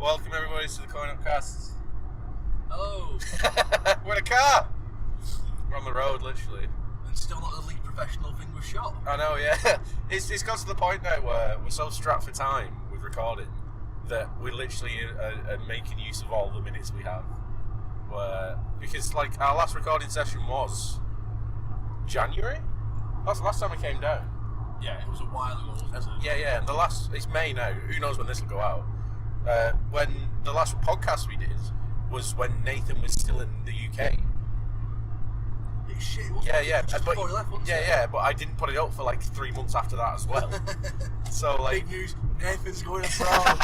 Welcome everybody to the Coin Up Cast. Hello. We're in a car. We're on the road, literally. And still not the lead professional thing we've shot. I know, yeah. It's got to the point now where we're so strapped for time with recording that we literally are making use of all the minutes we have. Because like our last recording session was January. That's the last time we came down. Yeah, it was a while ago, wasn't it? Yeah. And it's May now. Who knows when this will go out? When the last podcast we did was when Nathan was still in the UK. Shit, wasn't it? Yeah. Just before he left, wasn't it? Yeah, but I didn't put it up for like 3 months after that as well. So like, big news, Nathan's going abroad.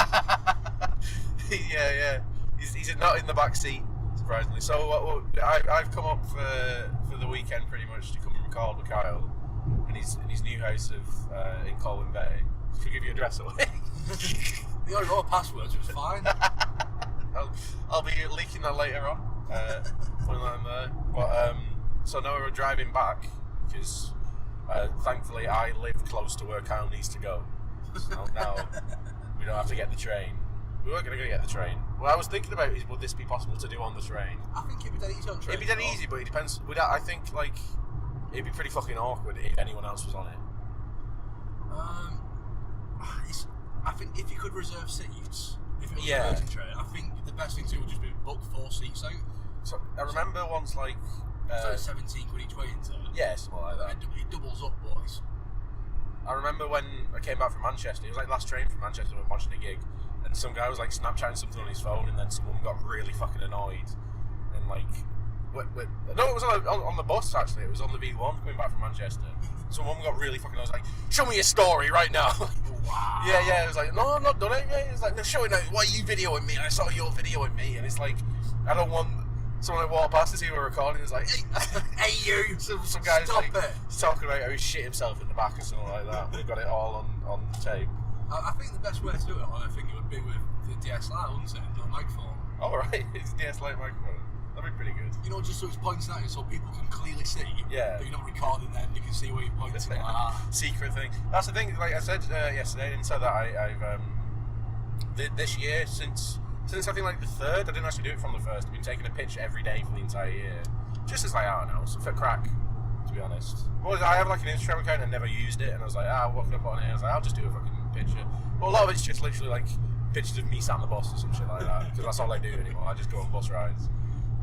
yeah. He's not in the back seat, surprisingly. So I've come up for the weekend pretty much to come and record with Kyle in his new house in Colwyn Bay. Should we give you address away? You already know passwords, it was fine. I'll be leaking that later on. Putting that in there. But so now we're driving back because thankfully I live close to where Kyle needs to go. So now we don't have to get the train. We weren't going to get the train. What I was thinking about is, would this be possible to do on the train? I think it'd be dead easy on train. It'd be dead easy, but it depends. I think like it'd be pretty fucking awkward if anyone else was on it. I think if you could reserve seats, if it was Yeah. a virgin train, I think the best thing to do would just be book 4 seats out. So I remember once like So it's 17 quid each way into it. yeah, something like that. It doubles up, boys. I remember when I came back from Manchester. It was like last train from Manchester. We were watching a gig, and some guy was like Snapchatting something on his phone, and then someone got really fucking annoyed, and like, no, it was on the bus actually. It was on the V1 coming back from Manchester. Someone got really fucking annoyed. Like, show me your story right now. Wow. Yeah. It was like, no, I'm not done it. Yeah, it was like, no, show it now. Why are you videoing me? I saw your videoing me, and it's like, I don't want someone to walk past to see we're recording. It's like, hey you. Some guy's Stop like it. talking about how he shit himself in the back or something like that. We've got it all on tape. I think the best way to do it, I think it would be with the DSLR, wouldn't it? The microphone. All right, it's DSLR microphone. That'd be pretty good. You know, just so it's pointing at you so people can clearly see. Yeah. But you're not recording then, you can see where you're pointing like that. Secret thing. That's the thing. Like I said yesterday, and said that I've this year since I think like the third. I didn't actually do it from the first. I've been taking a picture every day for the entire year, just as like I don't know, so for crack. To be honest, well, I have like an Instagram account and never used it, and I was like, what can I put on here? I was like, I'll just do a fucking picture. Well, a lot of it's just literally like pictures of me sat on the bus or some shit like that, because that's all I do anymore. I just go on bus rides,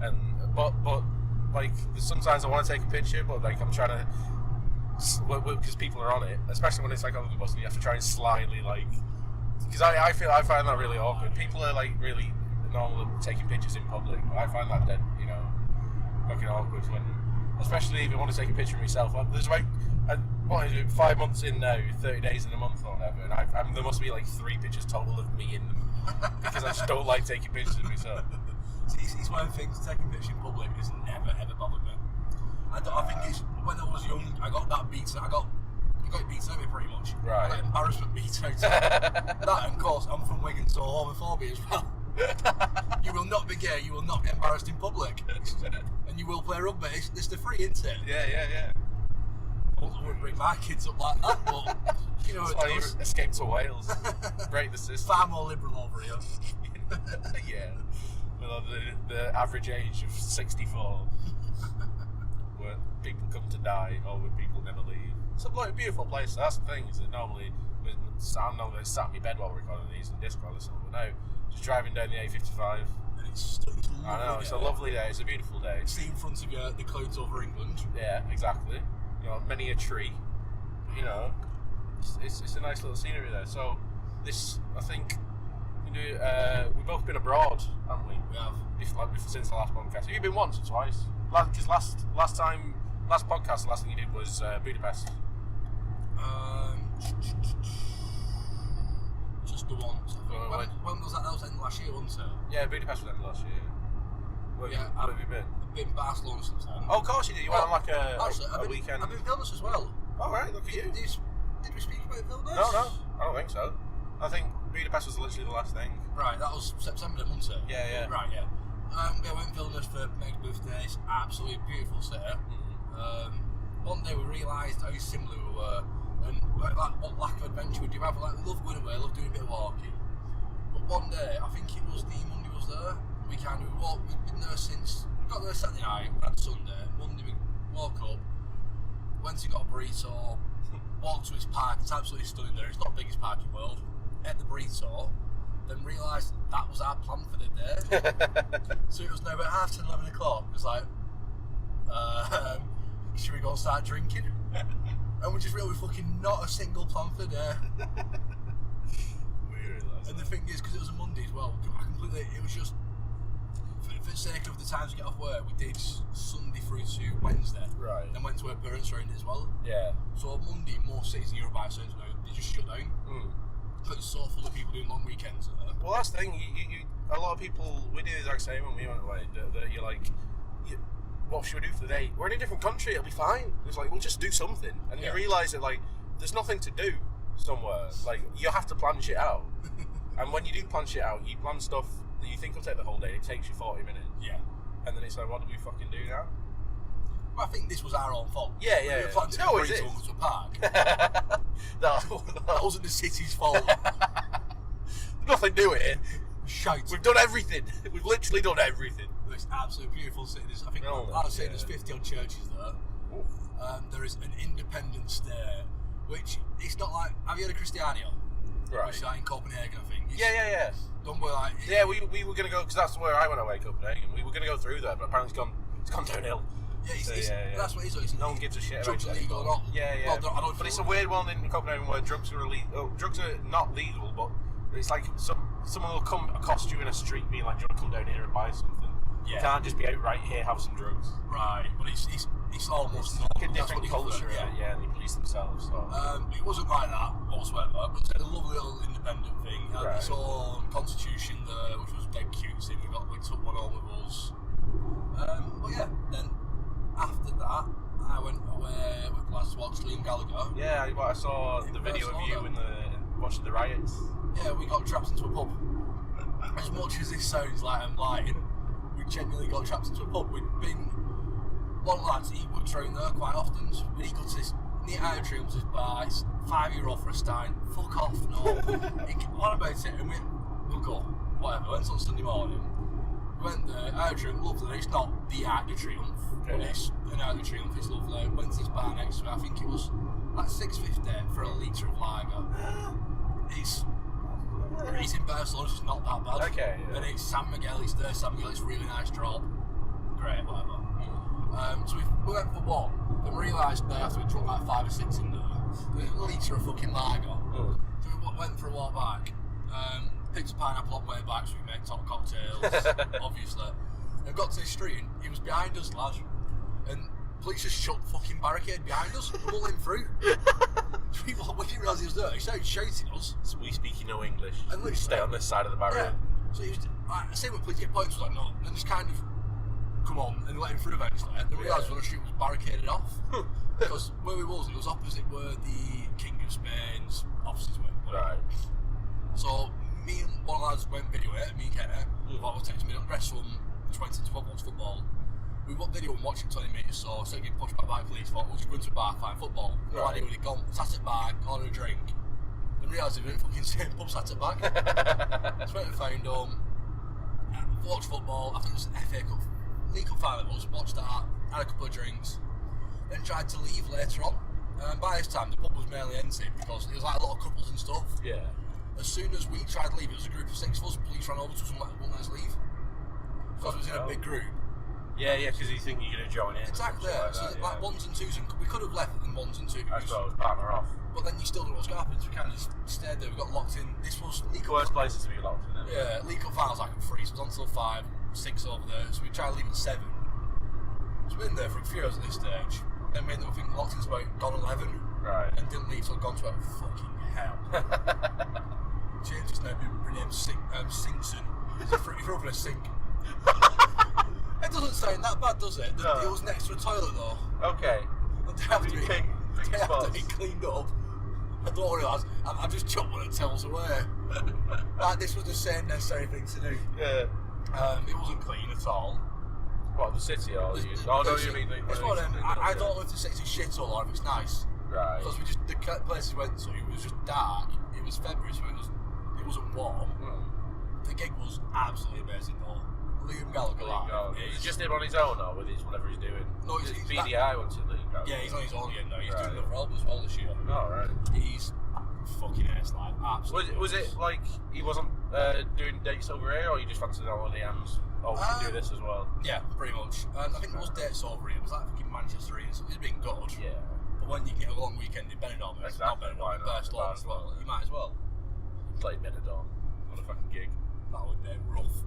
and but like sometimes I want to take a picture, but like I'm trying to, because people are on it, especially when it's like on the bus and you have to try and slyly like, because I find that really awkward. People are like really normal at taking pictures in public, but I find that dead, fucking awkward when, especially if I want to take a picture of myself. There's like, what is it, 5 months in now, 30 days in a month or whatever, and there must be like 3 pictures total of me in them, because I just don't like taking pictures of myself. See, it's one of the things, taking pictures in public has never ever bothered me. I think it's, when I was young, I got that beat, I got it beat out of me pretty much. Right. Like embarrassment beat out. That, and of course, I'm from Wigan, so homophobia as well. You will not be gay, you will not be embarrassed in public. And you will play rugby, it's the free, isn't it? Yeah. I wouldn't bring my kids up like that, but you know That's why it you does. escaped to Wales. Break the system. Far more liberal over here. Yeah. Well, the average age of 64. Where people come to die, or where people never leave. It's a beautiful place. That's the thing, is that normally I'm normally sat in my bed while we're recording these and Discord or something, but now just driving down the A55. And it's lovely. I know, it's a lovely day, it's a beautiful day. See in front of you the clouds over England. Yeah, exactly. Many a tree. It's a nice little scenery there. So this, I think, we've both been abroad, haven't we? We have. Since the last podcast. Have you been once or twice? Because last podcast, the last thing you did was Budapest. Just the once. When was that? That was end of last year, wasn't it? Yeah, Budapest was end of last year. Where have you been? I've been in Barcelona since then. Oh, of course you did. You went on like a Actually, weekend. I've been Vilnius as well. Oh, right, look at you. Did we speak about Vilnius? No, I don't think so. I think Budapest was literally the last thing. Right, that was September, wasn't it? Yeah. Right, yeah. I went to Vilnius for Meg's birthday. It's absolutely beautiful city. One day we realised how similar we were, and what lack of adventure we do have. Like, we love going away, love doing a bit of walking. But one day, I think it was the Monday was there. We'd been there since, we got there Saturday night, and Sunday. Monday we woke up, went and got a burrito, walked to his park. It's absolutely stunning there. It's not the biggest park in the world. Ate the burrito, then realised that was our plan for the day. So it was now about 10:30, 11 o'clock. It was like, should we go and start drinking? And we just realised fucking not a single plan for the day. And the thing is, because it was a Monday as well, it was just, for the sake of the times we get off work, we did Sunday through to Wednesday. Right. And went to our parents' around as well. Yeah. So on Monday, most cities in Europe by now, they just shut down. Because it's so full of people doing long weekends. Well, that's the thing. You a lot of people, we did the exact same when we went away. That you're like, what should we do for the day? We're in a different country. It'll be fine. It's like, we'll just do something. And you realise that, like, there's nothing to do somewhere. Like, you have to plan shit out. And when you do plan shit out, you plan stuff that you think will take the whole day. It takes you 40 minutes. Yeah. And then it's like, what do we fucking do now? Well, I think this was our own fault. Yeah. We were planning to go to a park. That wasn't the city's fault. Nothing to do with it. Shite. We've done everything. We've literally done everything. It's absolutely beautiful city. I think I'd say there's 50 odd churches there. There is an Independence Day, which it's not like. Have you heard of Christiania? Right. Which is like in Copenhagen, I think. Yeah. Done by like. Yeah, we were gonna go because that's where I went away, Copenhagen. We were gonna go through there, but apparently it's gone downhill. Yeah, that's what it is. No one gives a shit about drugs illegal or not. Yeah. Well, I don't but it's a weird one in Copenhagen where drugs are illegal. Drugs are not legal, but it's like someone will come accost you in a street, being like, "Do you want to come down here and buy something?" Yeah. You can't just be out right here, have some drugs. Right, but it's almost not. Like a different culture. Yeah, and they police themselves. So. It wasn't like that whatsoever, but it's a lovely little independent thing. It had its own constitution there, which was dead cutesy. We took one home with us. But yeah, then after that, I went away with lads to watch Liam Gallagher. Yeah, I saw the video of you watching the riots. Yeah, we got trapped into a pub. As much as this sounds like I'm lying, we genuinely got trapped into a pub. We'd been one lad, he would train there quite often. When he got to this near Atrium, was this bar, it's €5 for a stein. Fuck off, no. What about it? And we'll go, whatever. Went on Sunday morning. We went there, Atrium, lovely. It's not the Arc de Triomphe, but it's an Arc de Triomphe, it's lovely. Went to this bar next to it, I think it was like $6.50 for a litre of lager. It's in Barcelona, it's not that bad. Okay. Yeah. And it's San Miguel, it's there, San Miguel, it's a really nice drop. Great, whatever. So we went for one, then we realised that after we drunk like 5 or 6 in there, a litre of fucking lager. So we went for a walk back, picked a pineapple on the way back so we make top cocktails, obviously. And got to the street, and he was behind us, lad. And police just shut the fucking barricade behind us, pulling through. So we didn't realise he was there, he started shouting us. So we speak no English. And We stay on this side of the barrier. Yeah. So he was, I say when police get points, was like, no, and just kind of come on and let him through eventually. And then we realised when the street was barricaded off. Because where we was, it was opposite where the King of Spain's offices were. Right. So me and one of the lads went video it, me and Kenny, thought we'll take some video, rest from, just went into football. We got video and watching 20 minutes, so instead of getting pushed back by police, thought we'll just go into a bar, find football. No idea where they'd gone, sat at back, ordered a drink, and realised they were in fucking same pub, sat at back. So went and found them, watched football, I think it was an FA Cup, League Cup final, watched that, had a couple of drinks, then tried to leave later on. And by this time, the pub was mainly empty because there was like a lot of couples and stuff. Yeah. As soon as we tried to leave, it was a group of 6 of us, police ran over to us and wouldn't let us leave. Because it was in a big group. Yeah, because you think you're going to join in. Exactly, like ones and twos, and we could have left in ones and twos. I suppose, partner off. But then you still don't know what's going to happen, so we kind of just stayed there, we got locked in. This was League Cup. Worst places to be locked in, isn't it? Yeah, League Cup finals like at 3, so it was on till 5, 6 over there, so we tried to leave at 7. So we've been there for a few hours at this stage, then we ended up thinking locked into about gone 11. Right. And didn't leave till gone to about fucking hell. James is now renamed Sinkson. He's up in a sink. It doesn't sound that bad, does it? No. It was next to a toilet though. Okay. They have to be cleaned up. I don't worry, lads. I've just chucked one of the towels away. Like, this was the same necessary thing to do. Yeah. It wasn't clean at all. What, the city or you? Oh, no, you mean it's one of them. I don't know if the city's shit or if it's nice. Right. Because the places we went to, it was just dark. It was February, so it wasn't warm. The gig was absolutely amazing though. Liam Gallagher live. He's just him on his own or with his whatever he's doing? No, he's BDI wants to Liam Gallagher. Yeah, he's on his own again now. He's Right. doing another album as well this year. Oh, right. He's fucking ace, like, absolutely. Was it like he wasn't doing dates over here, or you just fancied all the hands? Oh, we can do this as well. Yeah, pretty much. And I think there was dates over here. It was like fucking Manchester and stuff. It's been good. Yeah. But when you get a long weekend in Benidorm, it's not Exactly, Benidorm, why not? Barcelona as well. You might as well. Play Benidorm on a fucking gig. That would be rough.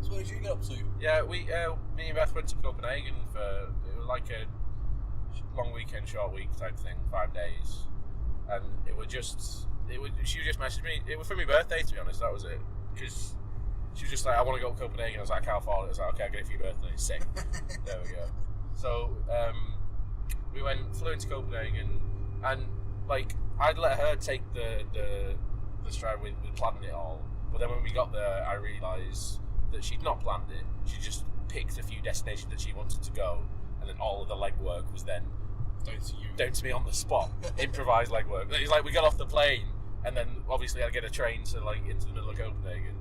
So what did you get up to? Yeah, me and Beth went to Copenhagen it was like a long weekend, short week type thing, 5 days, and she just messaged me. It was for my birthday, to be honest. That was it, because she was just like, I want to go to Copenhagen. I was like, I can't afford it. I was like, okay, I'll get it for your birthday. Sick. There we go. So we flew into Copenhagen, and like I'd let her take the stride with planning it all. But then when we got there, I realised that she'd not planned it. She just picked a few destinations that she wanted to go, and then all of the legwork was then down to me on the spot. Improvised legwork. It's like we got off the plane, and then obviously I'd get a train to like into the middle of Copenhagen,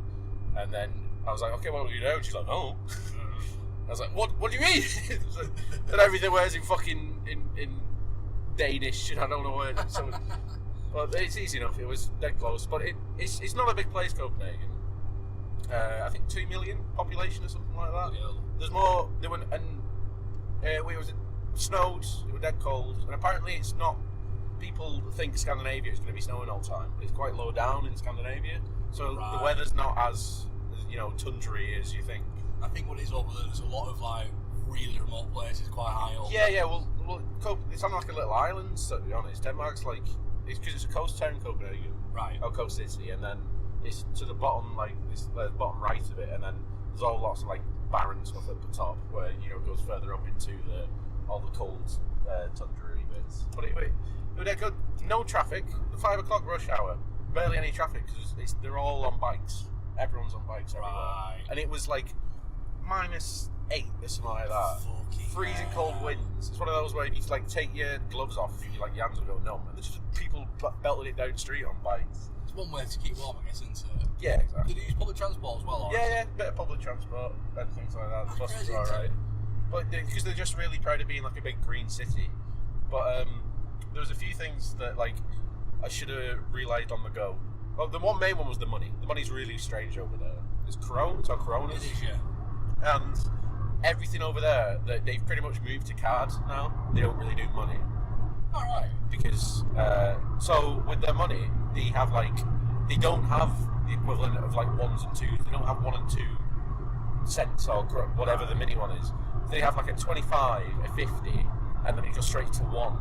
and then I was like, okay, what do you do? And she's like, oh. I was like, what do you mean? And everything was in fucking in Danish, and I don't know where. So, but it's easy enough. It was dead close, but it's not a big place, Copenhagen. I think 2 million population or something like that. Yeah. There's more. There were, and we was snowed. It was dead cold, and apparently it's not. People think Scandinavia is going to be snowing all the time. It's quite low down in Scandinavia, so Right. the weather's not as tundry as you think. I think what is over there, there's a lot of like really remote places quite high up. Yeah. Well, it's on like a little island. So to be honest, Denmark's like it's because it's a coast town, Copenhagen, Right. or coast city, and then it's to the bottom, like this, the bottom right of it, and then there's all lots of like barren stuff at the top where it goes further up into all the cold tundra bits. But it was good. No traffic. The 5 o'clock rush hour, barely any traffic because they're all on bikes. Everyone's on bikes everywhere, Right. and it was like -8 or something like that. Fucking Freezing hell. cold winds. It's one of those where you like take your gloves off, your hands will go numb, and there's just people belting it down the street on bikes. It's one way to keep warm, I guess, isn't it? Yeah, exactly. Did you use public transport as well? Or Yeah, bit of public transport and things like that. The That's buses crazy, are alright, but because they're just really proud of being like a big green city. But there was a few things that like I should have realised on the go. Well, the main one was the money. The money's really strange over there. It's coronas, It is, yeah. and everything over there they've pretty much moved to cards now. They don't really do money. Alright. Because so with their money they don't have the equivalent of like 1s and 2s. They don't have 1 and 2 cents or whatever the mini one is. They have like a 25, a 50, and then it goes straight to 1,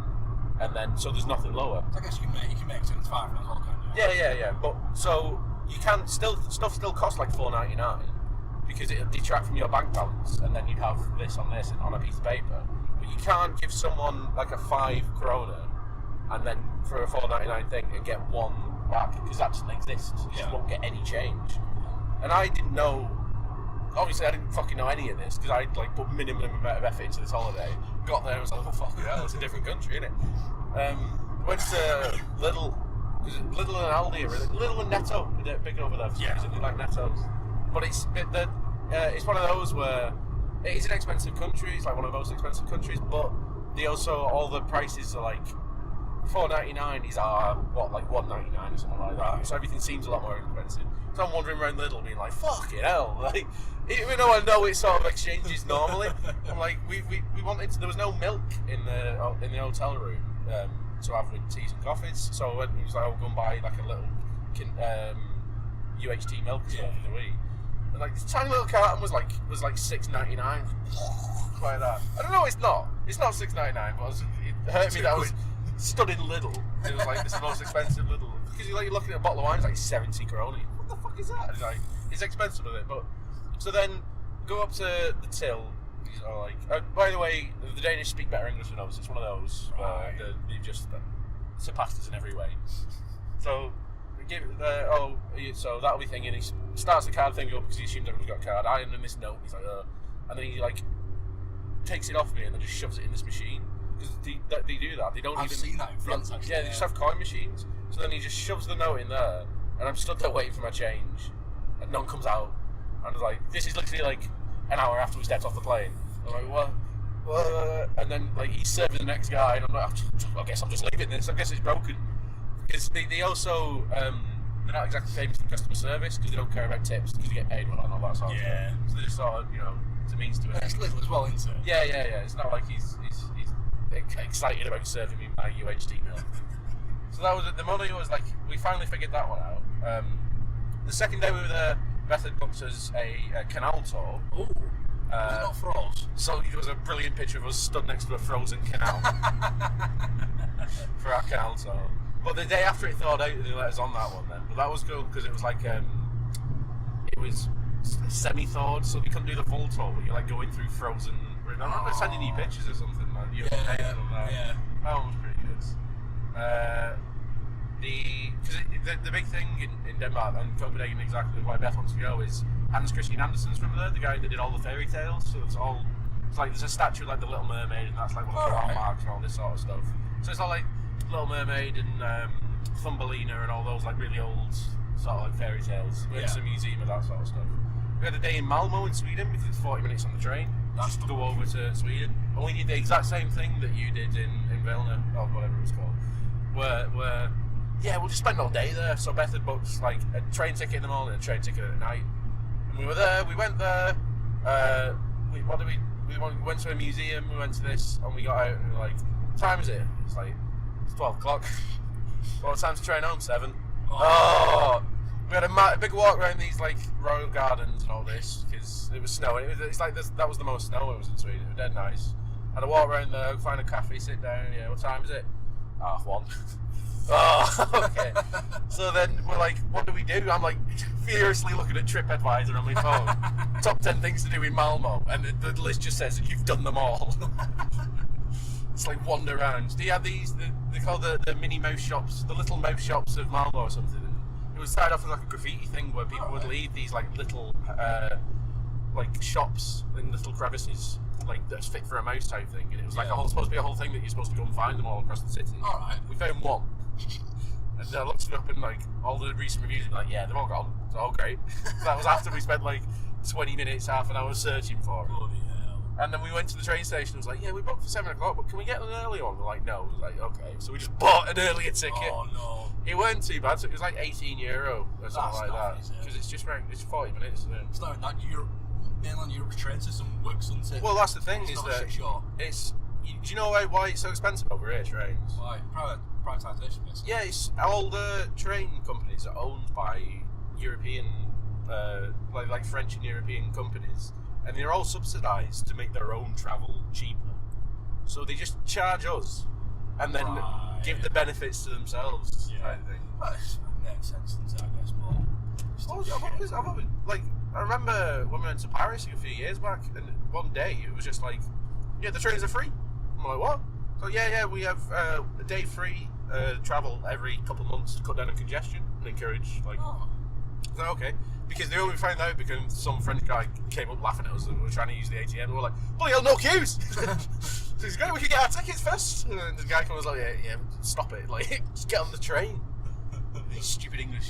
and then so there's nothing lower. I guess you can make 75 as well, can't you? Yeah. But so you can stuff still costs like $4.99 because it'll detract from your bank balance, and then you'd have this on a piece of paper. But you can't give someone like a 5 krona and then for a $4.99 thing and get 1 back, because that doesn't exist. You just won't get any change. And I didn't know. Obviously, I didn't fucking know any of this because I'd like put minimum amount of effort into this holiday. Got there and was like, oh fucking hell, it's a different country, isn't it? Went to Lidl, because Lidl and Aldi are really, Lidl and Netto, they're big over there. Yeah. Because they like Nettos. But it's one of those where it is an expensive country. It's like one of the most expensive countries, but they also all the prices are like $4.99 is like $1.99 or something like that. So everything seems a lot more expensive. So I'm wandering around Lidl being like, fucking hell, like even though I know it's sort of exchanges normally, I'm like we wanted to, there was no milk in the hotel room to have with teas and coffees. So I went and was like, I'll go and buy like a little UHT milk or something for the week. And like this tiny little carton was like $6.99. Like that. I don't know, it's not $6.99, but it hurt me that I was stood in Lidl. It was like this is the most expensive Lidl, because you're looking at a bottle of wine, it's like 70 krona. What the fuck is that? It's like it's expensive with it, but so then go up to the till. By the way, the Danish speak better English than us. It's one of those where they've just surpassed us in every way. So give so that'll be thinking. He starts the card thing up because he assumes everyone's got a card. I hand him this note. He's like, and then he like takes it off me and then just shoves it in this machine. Because they do that. They don't I've even seen that in France, actually. Yeah, they just have coin machines. So then he just shoves the note in there, and I'm stood there waiting for my change. and none comes out. And I was like, this is literally like an hour after we stepped off the plane. I'm like, what? And then like he's serving the next guy, and I'm like, I guess I'm just leaving this. I guess it's broken. Because they also they're not exactly famous for customer service because they don't care about tips because you get paid well and all that sort of stuff. So they just sort of, it's a means to it. It's little as well, isn't it? Yeah. It's not like he's excited about serving me my UHT meal. So that was the money was like we finally figured that one out. The second day we were there, Beth had booked us a canal tour. Ooh. Was it not froze? So there was a brilliant picture of us stood next to a frozen canal for our canal tour. But the day after it thawed out, they let us on that one then. But that was cool because it was like it was semi-thawed, so we couldn't do the full tour. But you're like going through frozen. I remember sending you pictures or something. Man. Yeah. That one was pretty good. The big thing in Denmark and Copenhagen, exactly why Beth wants to go, is Hans Christian Andersen's from there, the guy that did all the fairy tales. So it's like there's a statue of like the Little Mermaid, and that's like one of the landmarks and all this sort of stuff. So it's all like Little Mermaid and Thumbelina and all those like really old sort of like fairy tales. We went to a museum of that sort of stuff. We had a day in Malmo in Sweden because it's 40 minutes on the train. That's to go over to Sweden. And we did the exact same thing that you did in Vilna, or whatever it was called. Where we'll just spend all day there. So Beth had booked like a train ticket in the morning and a train ticket at night. And we were there, we went there, we went to a museum, we went to this, and we got out and we were like, what time is it? It's like, it's 12 o'clock. Well, it's time to train home, 7. We had a big walk around these like royal gardens and all this because it was snowing. It's like this, that was the most snow it was in Sweden. It was dead nice. Had a walk around there, find a cafe, sit down. Yeah, what time is it? 1:30. Okay. So then we're like, what do we do? I'm like furiously looking at TripAdvisor on my phone. Top 10 things to do in Malmo, and the list just says you've done them all. It's like wander around. Do you have these? They call the mini mouse shops, the little mouse shops of Malmo or something. It was started off as like a graffiti thing where people would leave these like little like shops in little crevices, like that's fit for a mouse type thing, and it was like supposed to be a whole thing that you're supposed to go and find them all across the city. We found one, and I looked it up and like all the recent reviews were like, yeah, they're all gone. It's all great. So that was after we spent like 20 minutes, half an hour searching for them. Bloody hell. And then we went to the train station and was like, yeah, we booked for 7 o'clock, but can we get an earlier one? We're like, no. We was like, okay. So we just bought an earlier ticket. Oh no. It weren't too bad, so it was like €18 or something like that. Nice, Because it's just around, it's 40 minutes. It's not that mainland Europe's train system works, isn't it? Well, that's the thing, it's is not that shit show. it's. Do you know why it's so expensive over here, trains? Why? Privatisation, basically. Yeah, all the train companies are owned by European, like French and European companies, and they're all subsidised to make their own travel cheaper. So they just charge us, and then give the benefits to themselves. Yeah. I think. Well, it makes sense, doesn't it, I guess, but... I've always, like, I remember when we went to Paris a few years back, and one day it was just like, yeah, the trains are free. I'm like, what? So yeah, we have a day free travel every couple of months to cut down on congestion and encourage, like, so, okay. Because they only found out because some French guy came up laughing at us and we were trying to use the ATM, and we were like, bloody hell, no queues! So he's great, we can get our tickets first. And the guy comes like, yeah, stop it, like, just get on the train. Stupid English.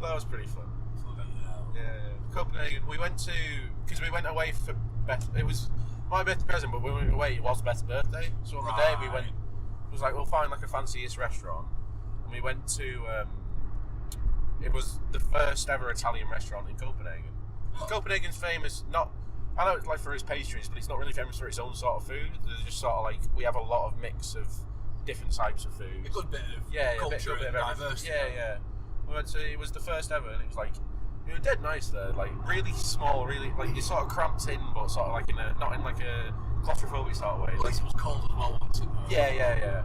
That was pretty fun. Yeah. Copenhagen, we went to, because we went away for Beth, it was my birthday present, but when we went away, it was Beth's birthday. So on the day we went, it was like, we'll find like a fanciest restaurant. And we went to, it was the first ever Italian restaurant in Copenhagen. Copenhagen's famous, I know it's like for its pastries, but it's not really famous for its own sort of food. They're just sort of like, we have a lot of mix of different types of food. A good bit of culture bit and of diversity. Yeah. We went to, it was the first ever, and it was like, it was dead nice there, like really small, really, like you're sort of cramped in, but sort of like not in like a claustrophobic sort of way. At least it was cold as well once in there. Yeah.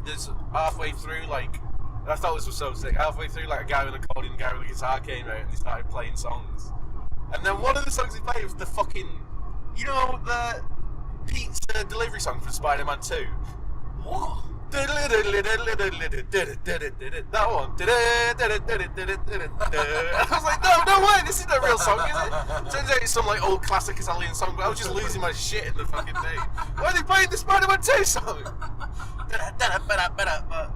There's halfway through, like, I thought this was so sick, halfway through, like a guy with an accordion, a guy with a guitar came out and they started playing songs. And then one of the songs he played was the fucking, you know, the pizza delivery song from Spider-Man 2? What? That one. I was like, no way, this isn't a real song, is it? Turns out it's some like old classic Italian song, but I was just losing my shit in the fucking day. Why are they playing the Spider-Man 2 song?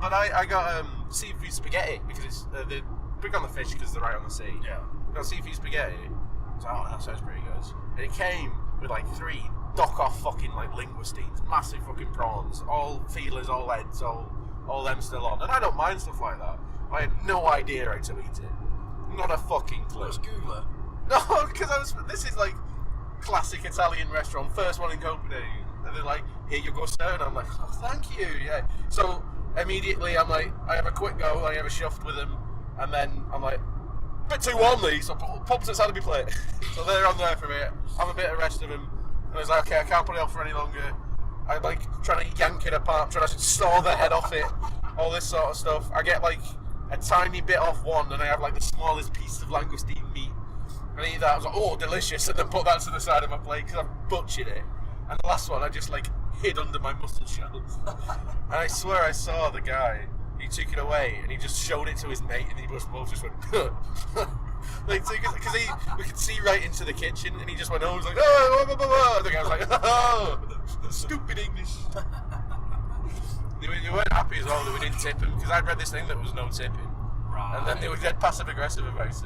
But I got seafood spaghetti because it's they're big on the fish because they're right on the sea. Yeah. Got seafood spaghetti. I was like, oh, that sounds pretty good. And it came with like 3 dock-off fucking like linguistines, massive fucking prawns, all feelers, all heads, all them still on. And I don't mind stuff like that. I had no idea how to eat it. Not a fucking clue. Let's Google it. No, because this is like classic Italian restaurant, first one in Copenhagen. And they're like, here you go, sir. And I'm like, oh, thank you, yeah. So immediately I'm like, I have a quick go, I have a shuffle with them, and then I'm like, bit too warm these, so pops outside of my plate. So they're on there for a bit, have a bit of rest of them. And I was like, okay, I can't put it off for any longer. I'm like trying to yank it apart, trying to saw the head off it, all this sort of stuff. I get like a tiny bit off one, and I have like the smallest piece of langoustine meat. And I eat that, I was like, oh, delicious, and then put that to the side of my plate because I've butchered it. And the last one, I just like hid under my mussel shells. And I swear I saw the guy, he took it away and he just showed it to his mate, and he both just went, like, because we could see right into the kitchen, and he just went, oh, he was like, oh, blah, blah, blah. And the guy was like, oh, stupid English. They weren't happy as well that we didn't tip him, because I'd read this thing that was no tipping. Right. And then they were dead passive aggressive about it.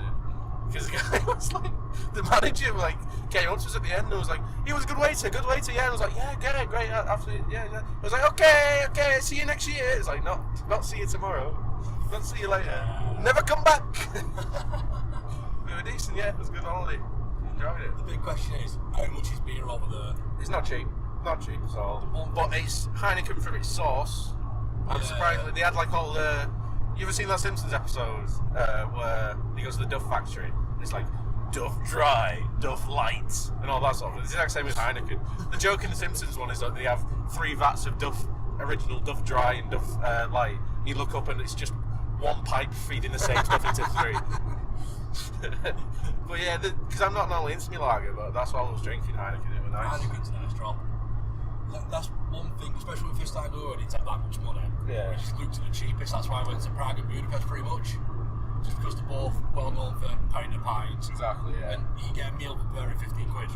Because the guy was like, the manager like came up to us at the end and was like, he was a good waiter, yeah. And I was like, yeah, great, absolutely, yeah. I was like, okay, see you next year. It's like, not see you tomorrow, not see you later, never come back. We were decent, yeah, it was a good holiday, enjoyed it. The big question is, how much is beer over there? It's not cheap at all, but it's Heineken from its source. I'm surprised that they had like all the. You ever seen that Simpsons episode where he goes to the Duff factory? And it's like Duff Dry, Duff Light, and all that sort of thing. It's the exact same as Heineken. The joke in the Simpsons one is that they have 3 vats of Duff original, Duff Dry, and Duff Light. You look up and it's just one pipe feeding the same stuff into 3. But yeah, because I'm not normally into my lager, but that's why I was drinking Heineken. It was nice. Heineken's a nice drop. That's one thing, especially if you start going, it take that much money. Yeah. It just looked at the cheapest. That's why I went to Prague and Budapest pretty much. Just because they're both well known for pound a pint. Exactly, yeah. And you get a meal for very 15 quid.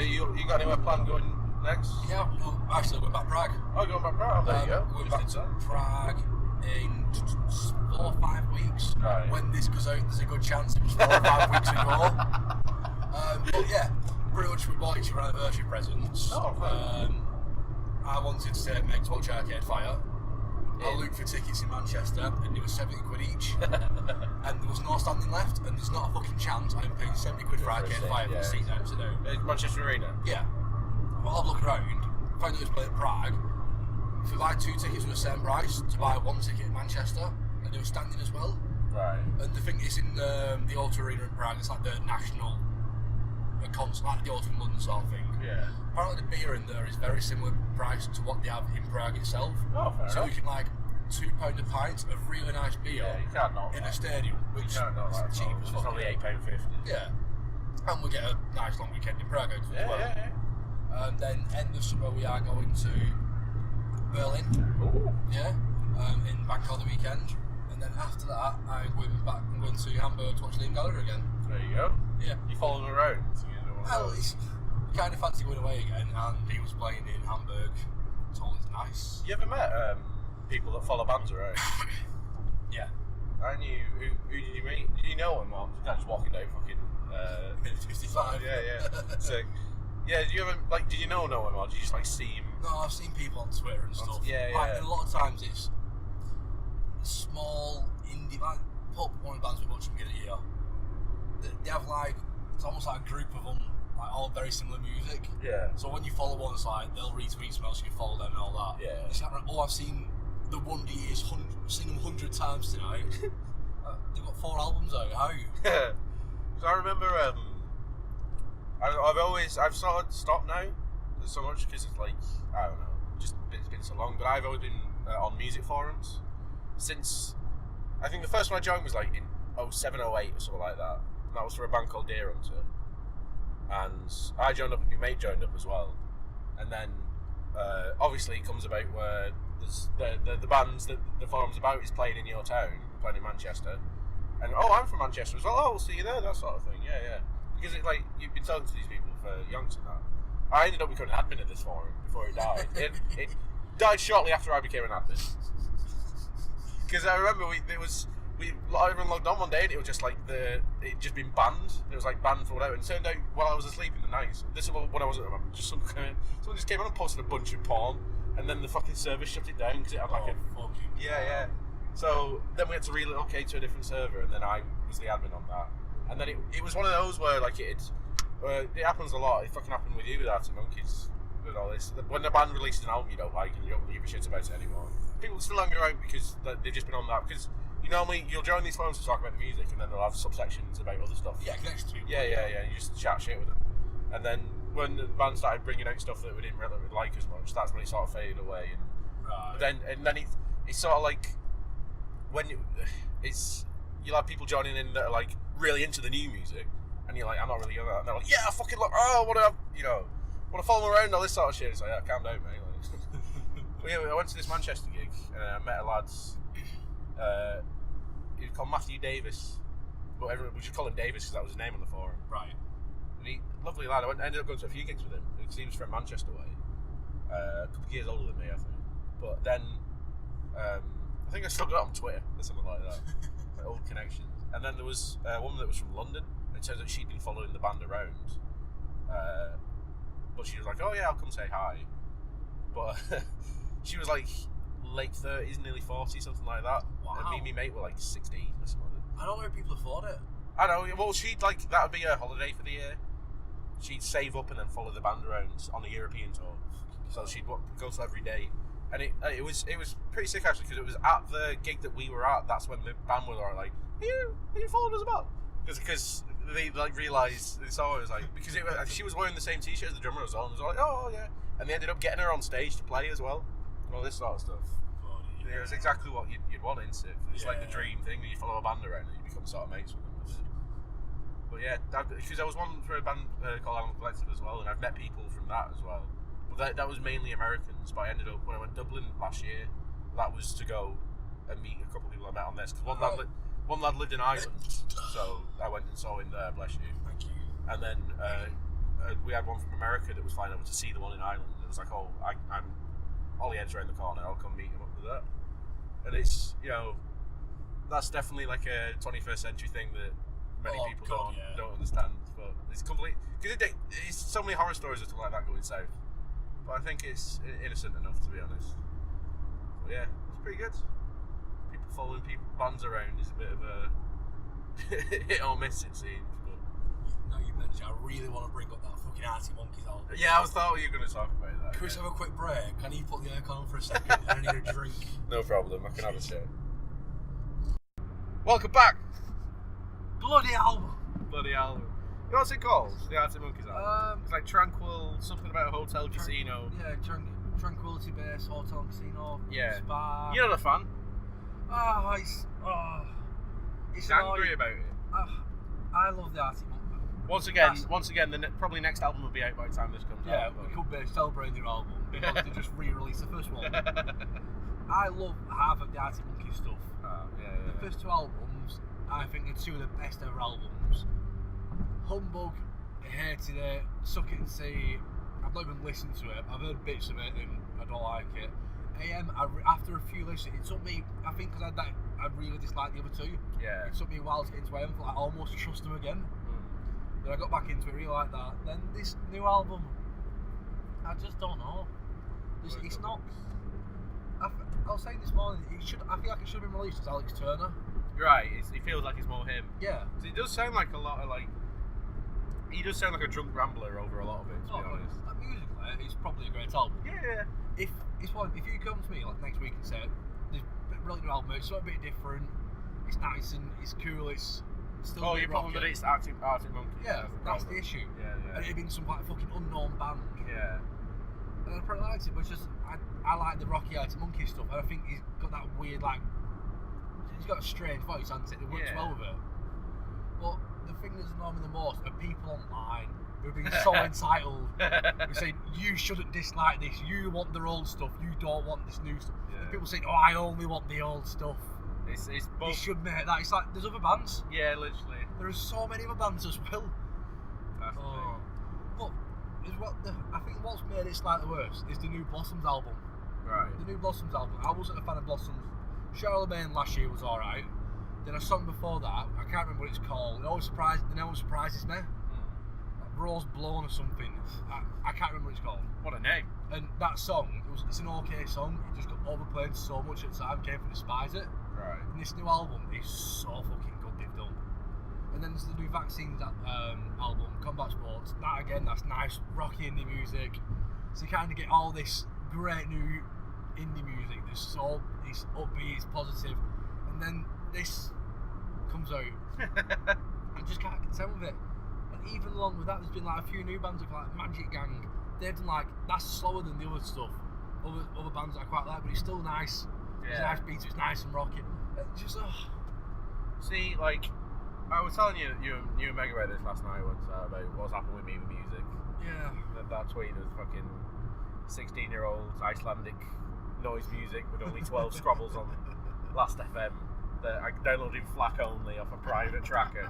You got anywhere planned going next? Yeah, well, actually going back Prague. Oh, going back Prague, there you go. Going back to Prague in 4 or 5 weeks. Right. When this goes out, there's a good chance it was 4 or 5 weeks ago. But yeah, pretty much we bought each other anniversary presents. Oh, fun. I wanted to take Meg to watch Arcade Fire. I looked for tickets in Manchester and they were 70 quid each. And there was no standing left, and there's not a fucking chance I'm paying 70 quid for Arcade Fire for the seat now today. Manchester Arena? Yeah. Well, I've looked around, found it was playing at Prague. If you buy 2 tickets for the same price to buy 1 ticket in Manchester, and they were standing as well. Right. And the thing is, in the O2 Arena in Prague, it's like the national concert, like the O2 in London sort of thing. Yeah. Apparently the beer in there is very similar price to what they have in Prague itself. Oh, fair so enough. you can like £2 a pint of really nice beer You can't knock in that. a stadium, which is cheap as It's fuck. only £8.50. Yeah. And we get a nice long weekend in Prague out of it as well. Yeah. And then end of summer we are going to Berlin. Ooh. Yeah. In Bank Holiday weekend. And then after that I'm going to Hamburg to watch Liam Gallagher again. There you go. Yeah. You following around? So you know Well, it's kind of fancy going away again, and he was playing in Hamburg. It's always nice. You ever met people that follow bands around? Yeah. I knew. Who did you meet? Did you know him, or you can't just walking down fucking Minute 55. Yeah. So, yeah. Did you ever did you know him, or did you just see him? No, I've seen people on Twitter and stuff. Yeah. And a lot of times it's small indie, like pop one bands we watch them get a year. They have it's almost like a group of them, like all very similar music. Yeah. So when you follow one side, they'll retweet something else, so you follow them and all that. Yeah. It's like, I've seen the Wonder Years, seen them 100 times tonight. They've got 4 albums out. How? Yeah. So I remember. I've sort of stopped now so much because it's like I don't know, just it's been so long. But I've always been on music forums since. I think the first one I joined was like in 07, 08 or something like that. And that was for a band called Deer Hunter. And I joined up and my mate joined up as well. And then obviously it comes about where there's the bands that the forum's about is playing in your town, playing in Manchester. And I'm from Manchester as well. Oh, we'll see you there, that sort of thing. Yeah. Because it you've been talking to these people for yonks and that. I ended up becoming admin of this forum before it died. died shortly after I became an admin. Because I remember everyone logged on one day and it was just like it just been banned. It was like banned for whatever. And it turned out while I was asleep in the night, this is what I was. Just someone just came on and posted a bunch of porn, and then the fucking server shut it down because it had like yeah. So then we had to relocate to a different server, and then I was the admin on that. And then it was one of those where like it happens a lot. It fucking happened with you with Arctic Monkeys and all this. When the band releases an album you don't like and you don't give a shit about it anymore, people still hang around because they've just been on that. Because you normally you'll join these forums to talk about the music, and then they'll have subsections about other stuff. Yeah, connection to people. Yeah. You just chat shit with them. And then when the band started bringing out stuff that we didn't really like as much, that's when it sort of faded away. And then it's sort of like when you'll have people joining in that are like really into the new music, and you're like, I'm not really into that. And they're like, yeah, I fucking love. Oh, want to follow them around all this sort of shit. It's like, yeah, calm down, mate. Like, I went to this Manchester gig and I met a lad. He was called Matthew Davis, but we just call him Davis because that was his name on the forum. Right. And lovely lad. I ended up going to a few gigs with him because he was from Manchester way, a couple of years older than me, I think. But then I think I still got it on Twitter or something like that, like old connections. And then there was a woman that was from London. It turns out she'd been following the band around, but she was like, "Oh yeah, I'll come say hi." But she was like late 30s, nearly 40, something like that. Wow. And me and my mate were like 16 or something like that. I don't know if people afford it. I know. Well, that would be her holiday for the year. She'd save up and then follow the band around on a European tour. So she'd go to every day, and it was pretty sick actually because it was at the gig that we were at. That's when the band were like, "Are you following us about?" Because they like realised they saw it was like because she was wearing the same T-shirt as the drummer was on. It was like, "Oh yeah," and they ended up getting her on stage to play as well. All this sort of stuff. Yeah, it's exactly what you'd want, isn't it? It's like the dream thing that you follow a band around and you become sort of mates with them. But yeah, because I was one for a band called Animal Collective as well, and I've met people from that as well. But that was mainly Americans. But I ended up when I went to Dublin last year, that was to go and meet a couple of people I met on this. Because one lad lived in Ireland, so I went and saw him there. Bless you. Thank you. And then we had one from America that was flying over to see the one in Ireland. It was like, oh, I'm Ollie Ed's around the corner. I'll come meet him up with that. And it's that's definitely like a 21st century thing that many people don't understand. But it's complete because it's so many horror stories or something like that going south. But I think it's innocent enough to be honest. But yeah, it's pretty good. People following bands around is a bit of a hit or miss it seems. But no, you mentioned I really want to bring up that fucking Arctic Monkeys album. Yeah, I thought you were going to talk about that. Can we just have a quick break? Can you put the aircon on for a second? I need a drink. No problem, I can have a shit. Welcome back! Bloody album! Bloody album. You know what's it called? The Arctic Monkeys album? It's like Tranquil, something about a hotel casino. Yeah, Tranquility Base, Hotel Casino, Spa. You're not a fan? It's angry about it. I love the Arctic Monkeys. Once again, the probably next album will be out by the time this comes out. Yeah, we could be celebrating their album because they just re-released the first one. I love half of the Arctic Monkeys stuff. The first two albums, I think, are two of the best ever albums. Humbug, I hated it. Suck It and See, I've not even listened to it. I've heard bits of it and I don't like it. AM, after a few listens, it took me, I think because I really disliked the other two. Yeah. It took me a while to get into AM, but I almost trust them again. Then I got back into it, really like that. Then this new album, I just don't know. It's not. I was saying this morning, I feel like it should have been released as Alex Turner. Right, it feels like it's more him. Yeah. So it does sound like a lot of like. He does sound like a drunk rambler over a lot of it, to be honest. Like, musically, it's probably a great album. Yeah. If you come to me like next week and say, "There's a brilliant new album, it's a bit different, it's nice and it's cool, it's still." Your problem that it's Arctic Monkeys. Yeah, that's the issue. Yeah. And it'd been some like fucking unknown band. Yeah. And I probably liked it, but it's just I like the rocky Arctic Monkeys stuff. And I think he's got that weird he's got a strange voice, hasn't it? It works well with it. But the thing that's annoying me the most are people online who've been so entitled. Who say you shouldn't dislike this. You want their old stuff. You don't want this new stuff. Yeah. And people say, "Oh, I only want the old stuff." It's both. You should make that. It's like there's other bands. Yeah, literally. There are so many other bands as well. That's the thing. But I think what's made it slightly worse is the new Blossoms album. Right. The new Blossoms album, I wasn't a fan of Blossoms. Charlemagne last year was alright. Then a song before that, I can't remember what it's called. It always surprises me. Like Rose Blown or something. I can't remember what it's called. What a name. And that song, it's an okay song. It just got overplayed so much at the time, came to despise it. Right. And this new album is so fucking good they've done. And then there's the new Vaccines album, Combat Sports. That again, that's nice, rocky indie music. So you kind of get all this great new indie music. It's upbeat, it's positive. And then this comes out. I just can't get content with it. And even along with that, there's been like a few new bands like Magic Gang. They've done like, that's slower than the other stuff. Other bands that I quite like, but it's still nice. It's nice beats, it's nice and rocky. Just See, like, I was telling you and Meg about this last night once about what's happened with me with music. Yeah. That tweet of fucking 16-year-old Icelandic noise music with only 12 scrobbles on Last FM that I downloaded FLAC only off a private tracker.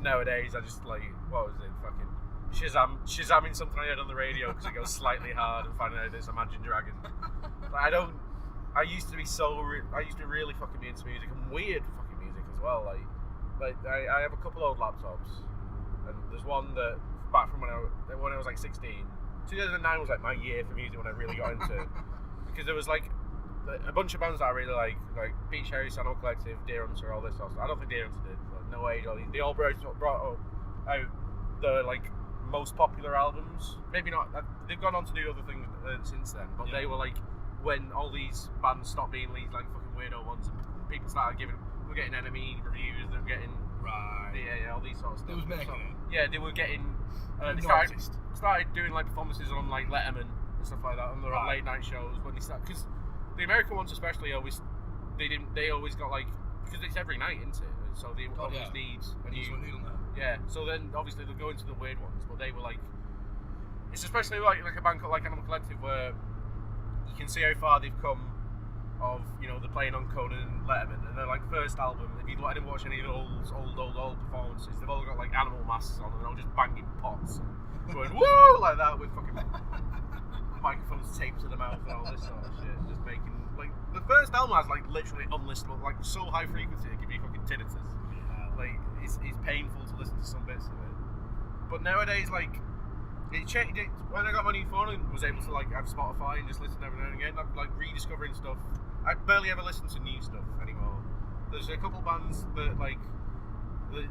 Nowadays, I just like, what was it, fucking Shazamming something I heard on the radio because it goes slightly hard and finding out it's Imagine Dragons. Like, I used to really fucking be into music and weird fucking music as well. Like I have a couple old laptops, and there's one that back from when I was like 16. 2009 was like my year for music when I really got into it, because there was like a bunch of bands that I really like Beach House, Animal Collective, Deer Hunter, all this sort of stuff. I don't think Deer Hunter did, but no age. They all brought out the like most popular albums. Maybe not. They've gone on to do other things since then, but they were like when all these bands stopped being these like fucking weirdo ones, and people started we're getting Enemy reviews, they were getting all these sorts of stuff. They was making it. Yeah, they were getting. They started doing like performances on like Letterman and stuff like that on their late night shows when they start, because the American ones especially they always got like, because it's every night, isn't it? So they always need a new. Yeah, so then obviously they'll go into the weird ones, but they were like, it's especially like a band called like Animal Collective, where you can see how far they've come of, you know, they're playing on Conan and Letterman, and their like first album, if you let them watch any of the old performances, they've all got like animal masks on and they're all just banging pots and going woo like that with fucking microphones taped to the mouth and all this sort of shit, just making like, the first album has like literally unlistenable, like so high frequency it give you fucking tinnitus. Like it's painful to listen to some bits of it. But nowadays, like, it changed. When I got my new phone and was able to like have Spotify and just listen every now and again, I'm like rediscovering stuff. I barely ever listen to new stuff anymore. There's a couple bands that like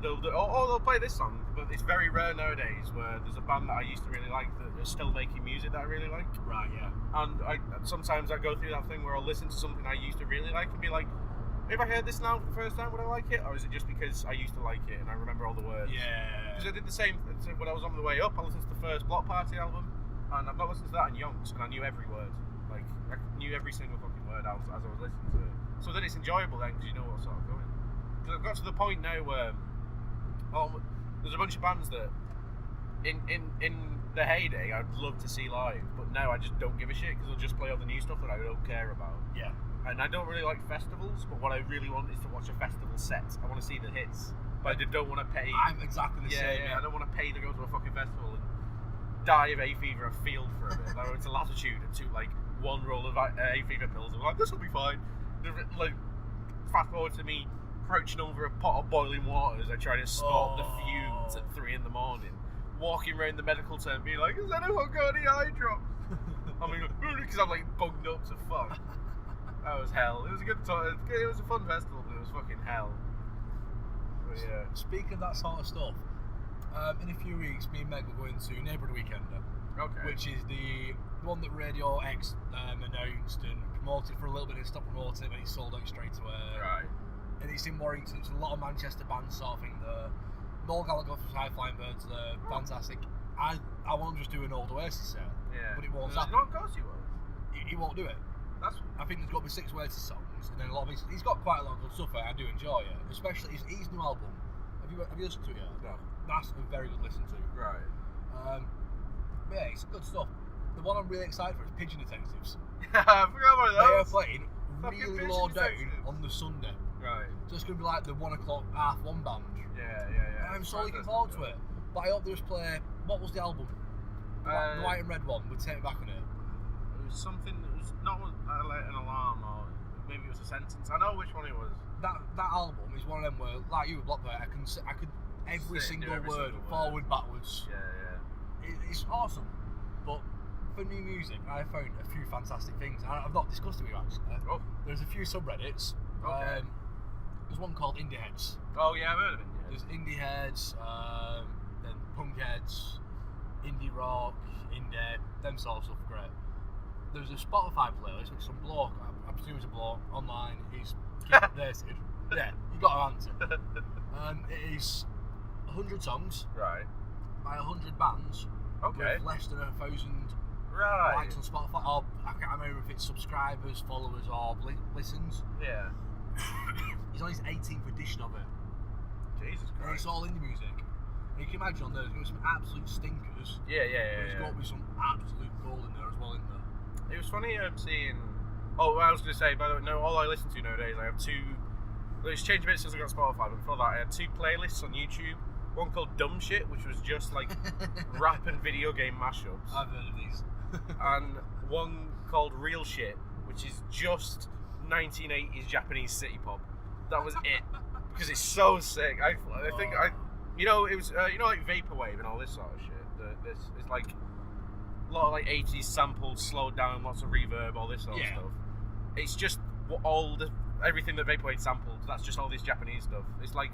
they'll play this song, but it's very rare nowadays where there's a band that I used to really like that are still making music that I really like. Right, yeah. And sometimes I go through that thing where I'll listen to something I used to really like and be like, if I heard this now for the first time, would I like it? Or is it just because I used to like it and I remember all the words? Yeah. Because I did the same when I was on the way up. I listened to the first Block Party album, and I've not listened to that in yonks, and I knew every word. Like, I knew every single fucking word as I was listening to it. So then it's enjoyable then, because you know what's sort of going. Because I've got to the point now where there's a bunch of bands that in the heyday I'd love to see live, but now I just don't give a shit because they'll just play all the new stuff that I don't care about. Yeah. And I don't really like festivals, but what I really want is to watch a festival set. I want to see the hits, but I don't want to pay. I'm exactly the same. Yeah, I don't want to pay to go to a fucking festival and die of hay fever and field for a bit. Like, it's a latitude and took like one roll of hay fever pills. I'm like, this will be fine. Like, fast forward to me crouching over a pot of boiling water as I try to stop the fumes at 3 a.m, walking around the medical tent being like, has anyone got any eye drops? I mean, because I'm like bunged up to fuck. That was hell. It was a good time. It was a fun festival, but it was fucking hell. But yeah. Speaking of that sort of stuff, in a few weeks, me and Meg are going to Neighbourhood Weekender. Okay. Which is the one that Radio X announced and promoted for a little bit and stopped promoting it when it sold out straight away. Right. And it's in Warrington. It's a lot of Manchester bands sort of thing there. Noel Gallagher from High Flying Birds there. Fantastic. I want to just do an old Oasis set. Yeah. But it won't happen. No, of course you will. He won't do it. I think there's got to be 6 Oasis songs, and then a lot of he's got quite a lot of good stuff. I do enjoy it, especially his new album. Have you listened to it yet? No. That's a very good listen to. Right. Yeah, it's good stuff. The one I'm really excited for is Pigeon Detectives. I forgot about those. They are playing Fucking really low down Detectives. on the Sunday. Right. So it's going to be like the 1 o'clock, half one band. Yeah. And I'm so looking forward to it. But I hope they just play, what was the album? The white and red one with Take Me Back on it. was something that was not an alarm, or maybe it was a sentence. I know which one it was. That album is one of them where, like you with Blockbird, I could every single word, forward, backwards. Yeah. It's awesome. But for new music, I found a few fantastic things. I've not discussed it with you actually. Oh. There's a few subreddits. Okay. There's one called Indie Heads. Oh yeah, I've heard of it. Yeah. There's Indie Heads, then Punk Heads, Indie Rock, Indie, them sort of stuff. Great. There's a Spotify playlist which some bloke, I presume it's a bloke online, he's updated. Yeah, you got to answer. And it is 100 songs Right. by 100 bands. Okay. With less than 1,000 Right. likes on Spotify, or I can't remember if it's subscribers, followers, or listens. Yeah. It's on his 18th edition of it. Jesus And Christ. it's all indie music. And you can imagine on there, there's going to be some absolute stinkers. Yeah. But there's got to be some absolute gold in there as well, isn't there? It was funny seeing. Oh, I was going to say, by the way, no, all I listen to nowadays, I have two. Well, it's changed a bit since I got Spotify, but before that, I had two playlists on YouTube. One called Dumb Shit, which was just like rap and video game mashups. I've heard of these. And one called Real Shit, which is just 1980s Japanese city pop. That was it. Because it's so sick. I think it was like vaporwave and all this sort of shit. This it's like a lot of like 80s sampled, slowed down, lots of reverb, all this sort of stuff. It's just everything that vaporwave sampled. That's just all this Japanese stuff. It's like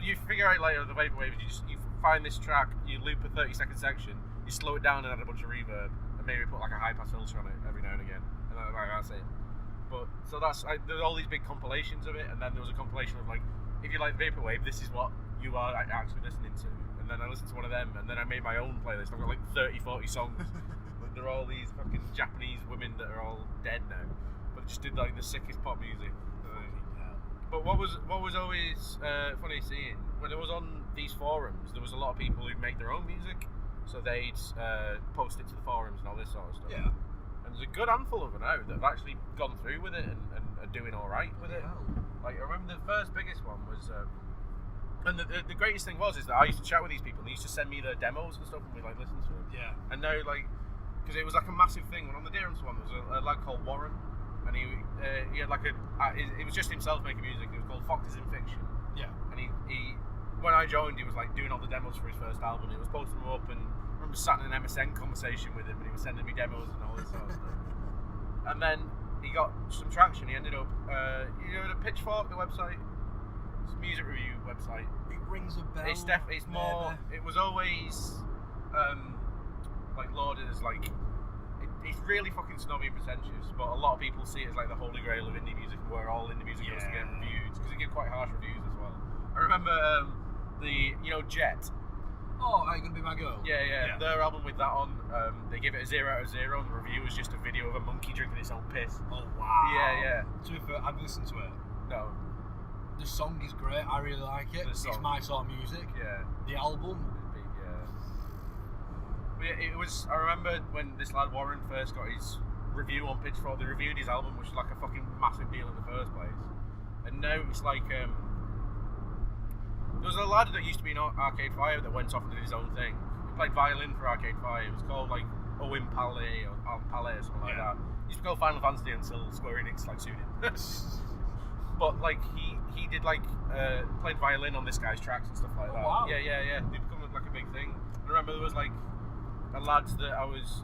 you figure out later the vaporwave. You find this track, you loop a 30-second section, you slow it down and add a bunch of reverb, and maybe put like a high pass filter on it every now and again, and that's it. But so there's all these big compilations of it, and then there was a compilation of like, if you like vaporwave, this is what you are actually listening to. And then I listened to one of them, and then I made my own playlist. I've got like 30-40 songs. They're all these fucking Japanese women that are all dead now, but just did like the sickest pop music. But what was always funny seeing, when it was on these forums, there was a lot of people who'd make their own music, so they'd post it to the forums and all this sort of stuff. Yeah. And there's a good handful of them now that have actually gone through with it and are doing all right with it. Like I remember the first biggest one was, and the greatest thing is that I used to chat with these people and they used to send me their demos and stuff and we'd like listen to them. Yeah. And now because it was like a massive thing. When on the Deerham's one, there was a lad called Warren, and he had like it was just himself making music. It was called Foxes in Fiction. Yeah. And he when I joined, he was like doing all the demos for his first album. He was posting them up, and I remember sat in an MSN conversation with him, and he was sending me demos and all this sort of stuff. And then he got some traction. He ended up, the Pitchfork, the website, it's a music review website. It rings a bell. It's more. It was always like lauded as like. It's really fucking snobby and pretentious, but a lot of people see it as like the holy grail of indie music, where all indie music goes to get reviewed, because they give quite harsh reviews as well. I remember Jet. Oh, Are You Gonna Be My Girl? Yeah. Their album with that on, they give it a 0 out of 0, and the review was just a video of a monkey drinking its own piss. Oh wow. Yeah. To be fair, I've listened to it. No. The song is great. I really like it. It's my sort of music. Yeah. The album. It was. I remember when this lad Warren first got his review on Pitchfork. They reviewed his album, which was like a fucking massive deal in the first place. And now it's like there was a lad that used to be in Arcade Fire that went off and did his own thing. He played violin for Arcade Fire. It was called like Owen Palais or Palais or something like that. He used to go Final Fantasy until Square Enix like sued him. But like he did like played violin on this guy's tracks and stuff like that. Wow. Yeah. They become like a big thing. I remember there was like a lad that I was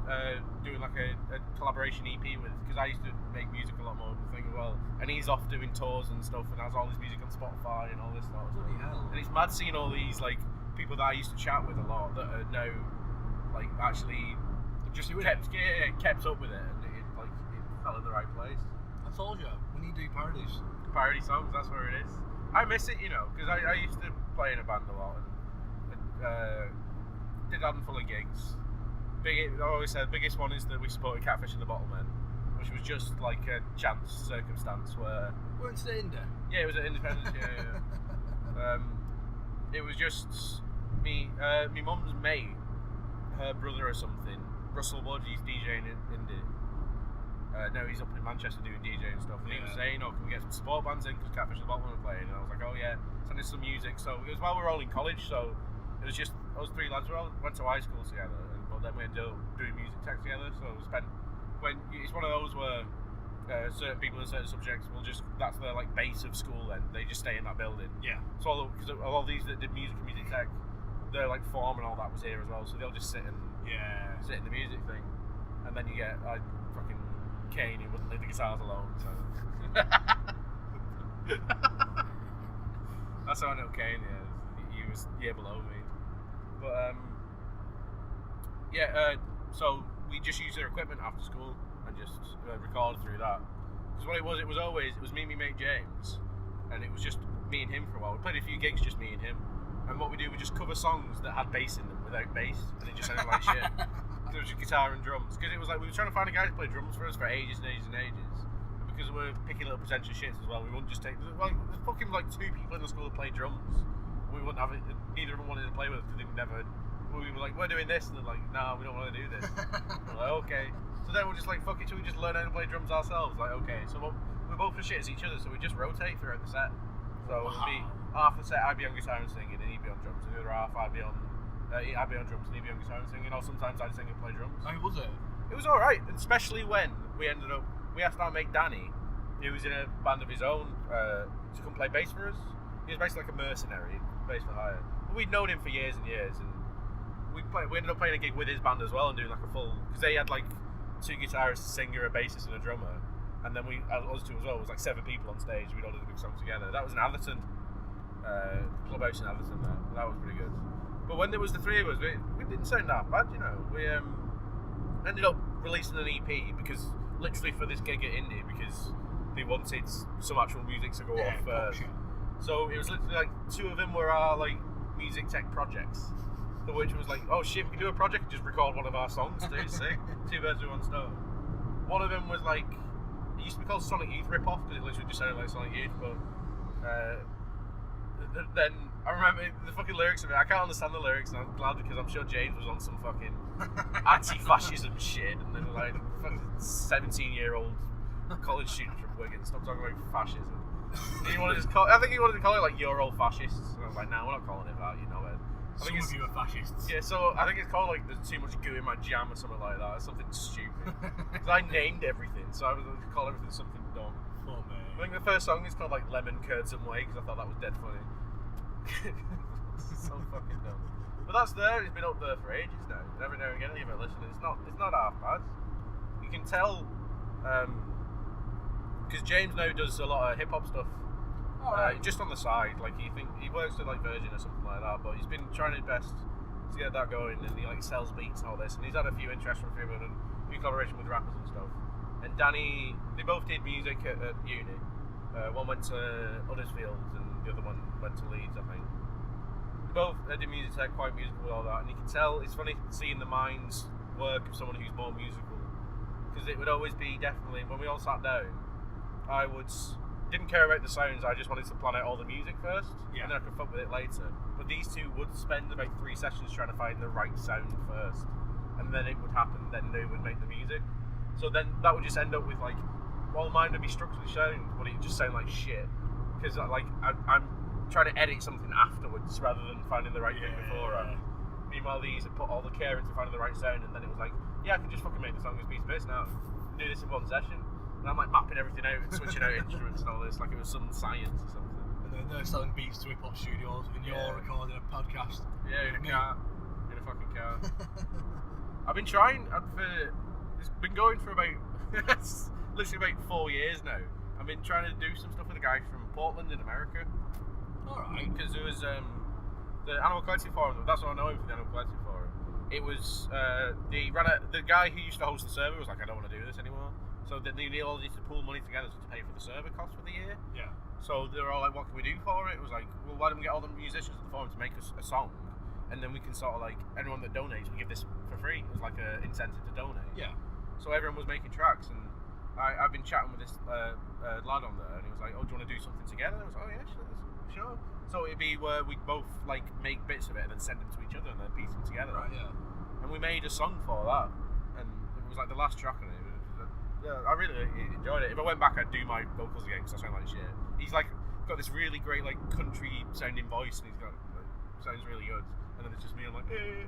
doing like a collaboration EP with, because I used to make music a lot more thing as well, and he's off doing tours and stuff and has all his music on Spotify and all this sort of stuff. Bloody hell. And it's mad seeing all these like people that I used to chat with a lot that are now like actually just kept up with it, and it fell in the right place. I told you, we need to do parodies. Parody songs, that's where it is. I miss it, because I used to play in a band a lot and did a handful of gigs. I always said the biggest one is that we supported Catfish and the Bottlemen, which was just like a chance circumstance where. Weren't it indie? Yeah, it was at Independence. Yeah. It was just me, my mum's mate, her brother or something, Russell Wood. He's DJing in indie. Now he's up in Manchester doing DJ and stuff, and he was saying, "Oh, can we get some support bands in because Catfish and the Bottlemen are playing?" And I was like, "Oh yeah, send us some music." So it was while we were all in college, so it was just us three lads. We all went to high school together. But then we ended up doing music tech together, so we when it's one of those where certain people in certain subjects will just, that's their like base of school, then they just stay in that building. Yeah. So because a lot of these that did music and music tech, their like form and all that was here as well, so they'll just sit in the music thing, and then you get like fucking Kane who wouldn't leave the guitars alone. So that's how I know Kane. Yeah, he was year below me, but so we just used their equipment after school and just recorded through that. Because what it was me and my mate James, and it was just me and him for a while. We played a few gigs, just me and him. And what we do, we just cover songs that had bass in them without bass, and it just sounded like shit. So it was just guitar and drums. Because it was like we were trying to find a guy to play drums for us for ages and ages and ages. And because we're picky little pretentious shits as well, we wouldn't just take. Well, there's fucking like 2 people in the school that play drums. We wouldn't have it. Neither of them wanted to play with us because they would never. We were like, we're doing this, and they're like, nah, we don't want to do this. We're like, okay. So then we're just like, fuck it, should we just learn how to play drums ourselves? Like, okay. So we're both as shit as each other, so we just rotate throughout the set. So it'd be half the set I'd be on guitar and singing, and he'd be on drums, and the other half I'd be on drums and he'd be on guitar and singing, or sometimes I'd sing and play drums. How was it? It was alright, especially when we asked our mate Danny, who was in a band of his own, to come play bass for us. He was basically like a mercenary, bass for hire. But we'd known him for years and years, and we ended up playing a gig with his band as well and doing like a full, because they had like 2 guitarists, a singer, a bassist and a drummer, and then us 2 as well, it was like 7 people on stage. We'd all did a big song together. That was in Atherton, clubhouse in Atherton there. That was pretty good. But when there was the 3 of us, we didn't sound that bad, you know. We ended up releasing an EP because literally for this gig at Indie, because they wanted some actual music to go off first. So it was literally like 2 of them were our like music tech projects. The which was like, oh shit, we can do a project and just record one of our songs too, sick. 2 birds with 1 stone. One of them was like, it used to be called Sonic Youth Rip-Off because it literally just sounded like Sonic Youth, but then I remember the fucking lyrics of it. I can't understand the lyrics, and I'm glad because I'm sure James was on some fucking anti-fascism shit, and then like fucking 17-year-old college student from Wigan, stop talking about fascism. I think he wanted to call it like "You're all fascists," and I was like, "Nah, we're not calling it that, you know it." Some of you are fascists. Yeah, so I think it's called like "There's too much goo in my jam" or something like that. Something stupid. Because I named everything, so I was going to call everything something dumb. Oh man. I think the first song is called like "Lemon Curds and Whey" because I thought that was dead funny. So fucking dumb. But that's there. It's been up there for ages now. And every now and again, I give it a listen. It's not half bad. You can tell because James now does a lot of hip hop stuff. Just on the side, like he works at like Virgin or something like that, but he's been trying his best to get that going, and he like sells beats and all this, and he's had a few interests from people and a few collaboration with rappers and stuff. And Danny, they both did music at uni. One went to Huddersfield and the other one went to Leeds, I think. Both did music tech, quite musical with all that, and you can tell it's funny seeing the minds work of someone who's more musical, because it would always be definitely when we all sat down, didn't care about the sounds, I just wanted to plan out all the music first, and then I could fuck with it later. But these 2 would spend about 3 sessions trying to find the right sound first, and then it would happen, then they would make the music. So then that would just end up with like, well, mine would be structurally sound, but it would just sound like shit. Because like, I'm trying to edit something afterwards rather than finding the right thing beforehand. Meanwhile, these had put all the care into finding the right sound, and then it was like, yeah, I can just fucking make the song as piece of piss now. Do this in 1 session. And I'm like mapping everything out and switching out instruments and all this, like it was some science or something. And then they're selling beats to hip-hop studios, and you're recording a podcast. Yeah, in a car. In a fucking car. I've been trying, it's been going for about, literally about 4 years now. I've been trying to do some stuff with a guy from Portland in America. Alright. Because there was the Animal Collective Forum, that's what I know him for, the Animal Collective Forum. It was, the guy who used to host the server was like, I don't want to do this anymore. So they all need to pool money together to pay for the server costs for the year. Yeah. So they were all like, what can we do for it? It was like, well, why don't we get all the musicians at the forum to make us a song, and then we can sort of like, anyone that donates, we give this for free. It was like an incentive to donate. Yeah. So everyone was making tracks, and I've been chatting with this lad on there, and he was like, oh, do you want to do something together? And I was like, oh yeah, sure. So it'd be where we'd both like make bits of it and then send them to each other and then piece them together. Right, yeah. And we made a song for that, and it was like the last track on it. I really enjoyed it. If I went back, I'd do my vocals again because I sound like shit. He's like got this really great like country sounding voice, and he's got sounds really good. And then it's just me. I'm like, eh.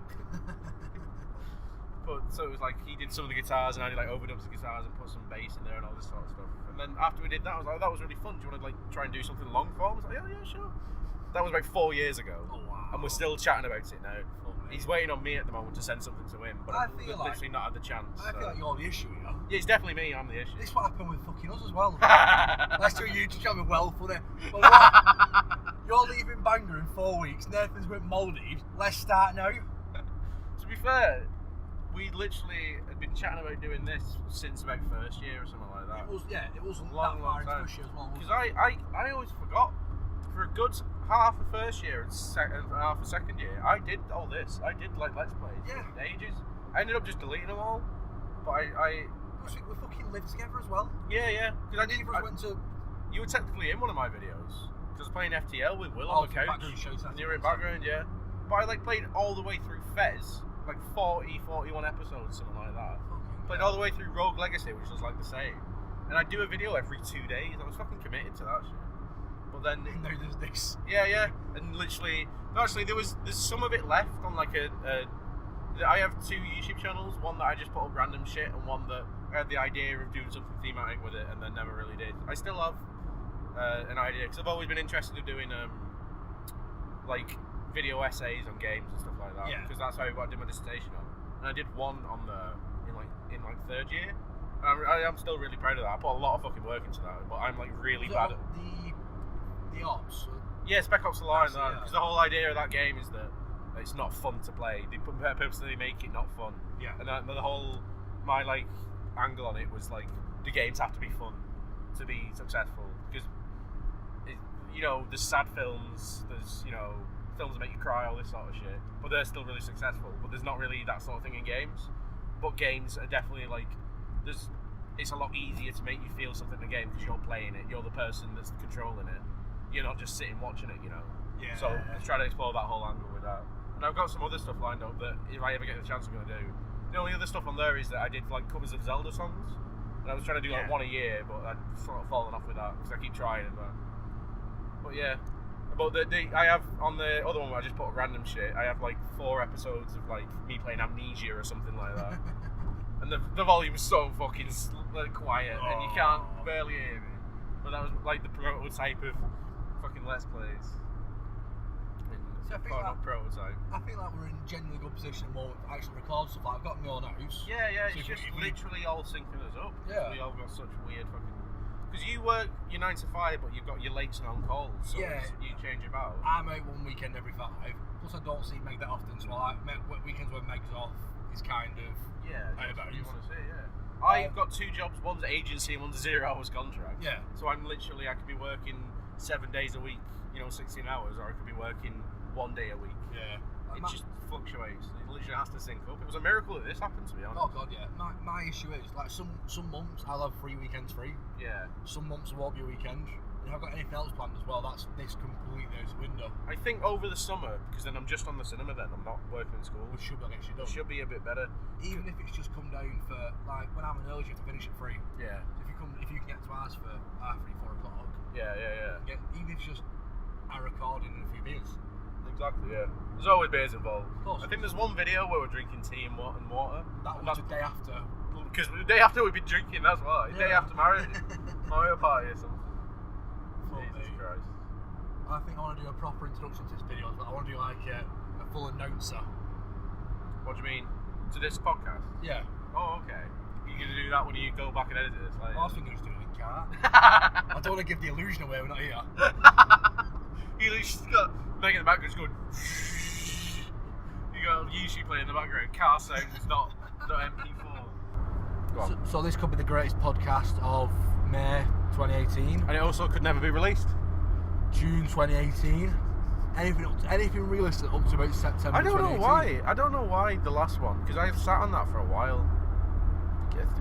But so it was like he did some of the guitars and I did like overdubs the guitars and put some bass in there and all this sort of stuff. And then after we did that, I was like, that was really fun. Do you want to like try and do something long form? I was like, yeah, sure. That was about 4 years ago. Oh wow. And we're still chatting about it now. He's waiting on me at the moment to send something to him, but I've literally not had the chance. I feel like you're the issue, you know? Yeah, it's definitely me, I'm the issue. This is what happened with fucking us as well. Let's do a YouTube channel well funny. But what? You're leaving Bangor in 4 weeks, Nathan's with Maldives, let's start now. To be fair, we literally had been chatting about doing this since about first year or something like that. It wasn't long, that far long time. into first year as well. Because I always forgot, for a good half of first year and half of second year, I did all this. I did like Let's Plays for ages. I ended up just deleting them all. But we fucking lived together as well. Yeah. Because went to... You were technically in one of my videos. Because I was playing FTL with Will on the couch. And you were in background, yeah. But I like played all the way through Fez, like 41 episodes, something like that. Played all the way through Rogue Legacy, which was like the same. And I do a video every 2 days. I was fucking committed to that shit. But then now there's this. Yeah. And literally, actually, there's some of it left on like I have 2 YouTube channels. One that I just put up random shit, and one that I had the idea of doing something thematic with it, and then never really did. I still have an idea because I've always been interested in doing like video essays on games and stuff like that. Yeah. Because that's how I did my dissertation on, and I did one on in third year. I am still really proud of that. I put a lot of fucking work into that, but I'm like really bad at the ops. Yeah, Spec Ops: The Line. Yeah. Because the whole idea of that game is that it's not fun to play. They purposely make it not fun. Yeah. And the whole my like angle on it was like the games have to be fun to be successful. Because there's sad films, there's films that make you cry, all this sort of shit, but they're still really successful. But there's not really that sort of thing in games. But games are definitely like it's a lot easier to make you feel something in a game because you're playing it. You're the person that's controlling it. You're not just sitting watching it, Yeah. So I try to explore that whole angle with that. And I've got some other stuff lined up that if I ever get the chance, I'm going to do. The only other stuff on there is that I did like covers of Zelda songs, and I was trying to do like one a year, but I'd sort of fallen off with that because I keep trying and that. But yeah, but I have on the other one where I just put random shit. I have like 4 episodes of like me playing Amnesia or something like that, and the volume's so fucking quiet, and you can't barely hear me. But that was like the prototype of fucking Let's Plays. So I feel like we're in a genuinely good position more to actually record stuff. I've got no notes. Yeah, it's just literally all syncing us up. Yeah. We all got such weird fucking... Because you work your 9 to 5, but you've got your lates and on calls, so you change about. I'm out one weekend every 5. Plus I don't see Meg that often, so weekends when Meg's off is kind of... Yeah, that's what you want to see, yeah. I've got 2 jobs, one's agency and one's a 0 hours contract. Yeah. So I could be working 7 days a week, 16 hours, or I could be working 1 day a week. Yeah. It just fluctuates. It literally has to sync up. It was a miracle that this happened, to be honest. Oh god, yeah. My issue is like some months I'll have 3 weekends free. Yeah. Some months there won't be a weekend. And if I've got anything else planned as well, this completely out the window. I think over the summer, because then I'm just on the cinema then, I'm not working in school. We should be actually done. It should be a bit better. Even if it's just come down for like when I'm an early, you have to finish at 3. Yeah. If you can get to ours for 3, 4 o'clock. Yeah. Even if it's just a recording and a few beers. Exactly, yeah. There's always beers involved. Of course. I think there's one video where we're drinking tea and water. That was the day after. Because the day after we've been drinking, that's why. The day after Mario Party or something. Jesus Christ. I think I want to do a proper introduction to this video, but I want to do like a full announcer. What do you mean? To this podcast? Yeah. Oh, okay. You're going to do that when you go back and edit this? Like, I was thinking just doing it in the car. I don't want to give the illusion away we're not here. You just got Meg in the background just going. You got YouTube playing in the background. Car sound is not MP4. Go on. So this could be the greatest podcast of May 2018. And it also could never be released. June 2018. Anything realistic up to about September. I don't 2018. know why. I don't know why the last one, because I sat on that for a while.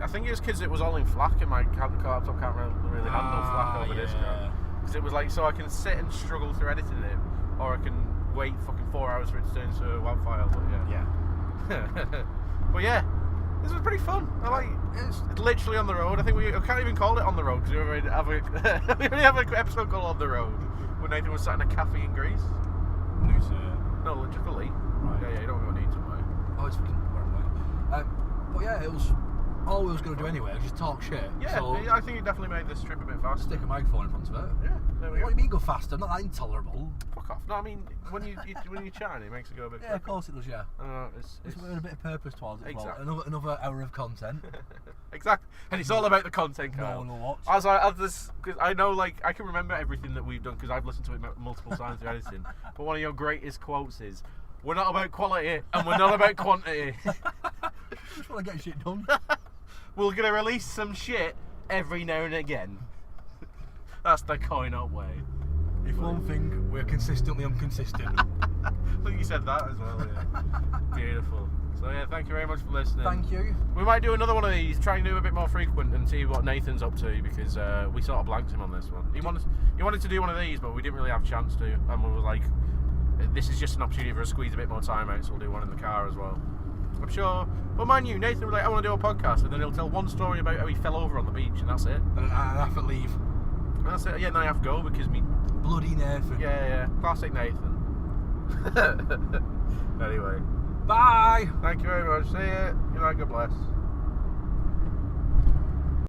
I think it was because it was all in FLAC and my laptop can't really handle FLAC over this crap. Because it was like, so I can sit and struggle through editing it, or I can wait fucking 4 hours for it to turn into a WAV file. But yeah. But yeah, this was pretty fun. I like it's literally on the road. I think we can't even call it on the road because we already have an episode called On the Road when Nathan was sat in a cafe in Greece. Newton. No, literally. Right. Yeah, you don't go Newton way. Oh, it's fucking where am I? But yeah, it was all we was going to do anyway. Was just talk shit. Yeah, so I think it definitely made this trip a bit faster. stick a microphone in front of it. Yeah, there we What go. do you mean go faster? I'm not that intolerable. Fuck off. No, I mean when you're chatting, it makes it go a bit. Yeah, of course it does. Yeah. It's It's got a bit of purpose towards it as well. Exactly. Another hour of content. exactly, and it's all about the content, No Kyle. one will watch. As this, because I know, like, I can remember everything that we've done because I've listened to it multiple times through editing. But one of your greatest quotes is, "We're not about quality and we're not about quantity. Just want to get shit done. We're gonna release some shit every now and again." That's the coin-up way. If one thing, we're consistently inconsistent. I think you said that as well. Yeah. Beautiful. So yeah, thank you very much for listening. Thank you. We might do another one of these, try and do a bit more frequent and see what Nathan's up to because we sort of blanked him on this one. He wanted to do one of these, but we didn't really have a chance to, and we were like, this is just an opportunity for us to squeeze a bit more time out, so we'll do one in the car as well. I'm sure. But mind you, Nathan was like, I want to do a podcast, and then he'll tell one story about how he fell over on the beach, and that's it. And I have to leave. And that's it. Yeah, then I have to go because me. Bloody Nathan. Yeah. Classic Nathan. Anyway. Bye. Thank you very much. See ya. Good night. God bless.